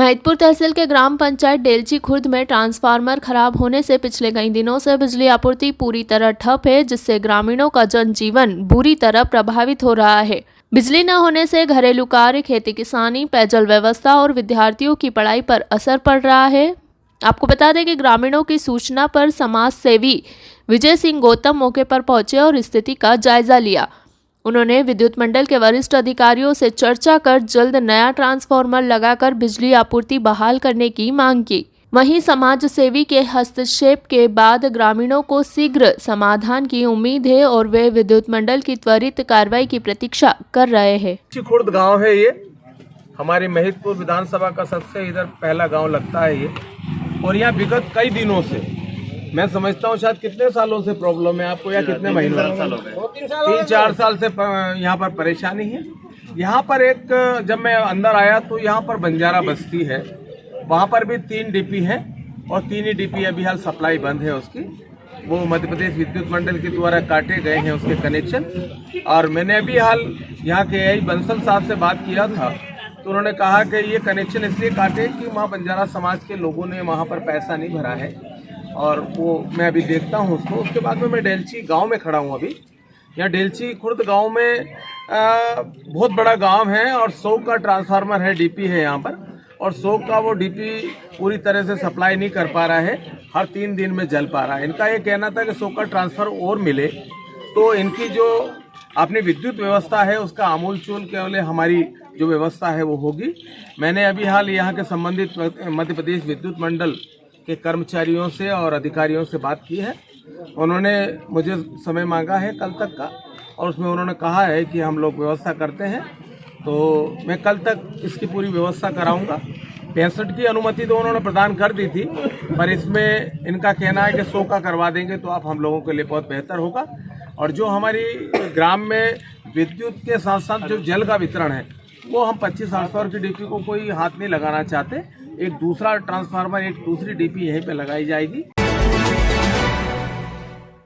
महिदपुर तहसील के ग्राम पंचायत डेलची खुर्द में ट्रांसफार्मर खराब होने से पिछले कई दिनों से बिजली आपूर्ति पूरी तरह ठप है, जिससे ग्रामीणों का जनजीवन बुरी तरह प्रभावित हो रहा है। बिजली न होने से घरेलू कार्य, खेती किसानी, पेयजल व्यवस्था और विद्यार्थियों की पढ़ाई पर असर पड़ रहा है। आपको बता दें कि ग्रामीणों की सूचना पर समाज सेवी विजय सिंह गौतम मौके पर पहुंचे और स्थिति का जायजा लिया। उन्होंने विद्युत मंडल के वरिष्ठ अधिकारियों से चर्चा कर जल्द नया ट्रांसफार्मर लगाकर बिजली आपूर्ति बहाल करने की मांग की। वहीं समाज सेवी के हस्तक्षेप के बाद ग्रामीणों को शीघ्र समाधान की उम्मीद है और वे विद्युत मंडल की त्वरित कार्रवाई की प्रतीक्षा कर रहे हैं। खुर्द गांव है ये, हमारी महिदपुर विधानसभा का सबसे इधर पहला गांव लगता है ये। और यहाँ विगत कई दिनों से, मैं समझता हूँ शायद कितने सालों से प्रॉब्लम है आपको, या कितने महीनों? 3-4 साल से यहाँ पर परेशानी है। यहाँ पर एक, जब मैं अंदर आया तो यहाँ पर बंजारा बस्ती है, वहाँ पर भी 3 डीपी है और 3 ही डीपी अभी हाल सप्लाई बंद है उसकी। वो मध्य प्रदेश विद्युत मंडल के द्वारा काटे गए हैं उसके कनेक्शन। और मैंने अभी हाल यहाँ के एआई बंसल साहब से बात किया था, तो उन्होंने कहा कि ये कनेक्शन इसलिए काटे कि वहाँ बंजारा समाज के लोगों ने वहाँ पर पैसा नहीं भरा है, और वो मैं अभी देखता हूँ उसको। उसके बाद में मैं डेलची गांव में खड़ा हूँ अभी। यहाँ डेलची खुर्द गांव में बहुत बड़ा गांव है और 100 का ट्रांसफार्मर है, डीपी है यहाँ पर, और 100 का वो डीपी पूरी तरह से सप्लाई नहीं कर पा रहा है, हर 3 दिन में जल पा रहा है। इनका ये कहना था कि 100 का ट्रांसफर और मिले तो इनकी जो अपनी विद्युत व्यवस्था है उसका आमूल चूल केवल हमारी जो व्यवस्था है वो होगी। मैंने अभी हाल यहाँ के संबंधित मध्य प्रदेश विद्युत मंडल के कर्मचारियों से और अधिकारियों से बात की है। उन्होंने मुझे समय मांगा है कल तक का, और उसमें उन्होंने कहा है कि हम लोग व्यवस्था करते हैं, तो मैं कल तक इसकी पूरी व्यवस्था कराऊंगा। 65 की अनुमति तो उन्होंने प्रदान कर दी थी, पर इसमें इनका कहना है कि 100 का करवा देंगे तो आप हम लोगों के लिए बहुत बेहतर होगा। और जो हमारी ग्राम में विद्युत के साथ साथ जो जल का वितरण है वो हम 25 हॉर्सपावर की डीपी को कोई हाथ नहीं लगाना चाहते। एक दूसरा ट्रांसफार्मर, एक दूसरी डीपी यहीं पे लगाई जाएगी।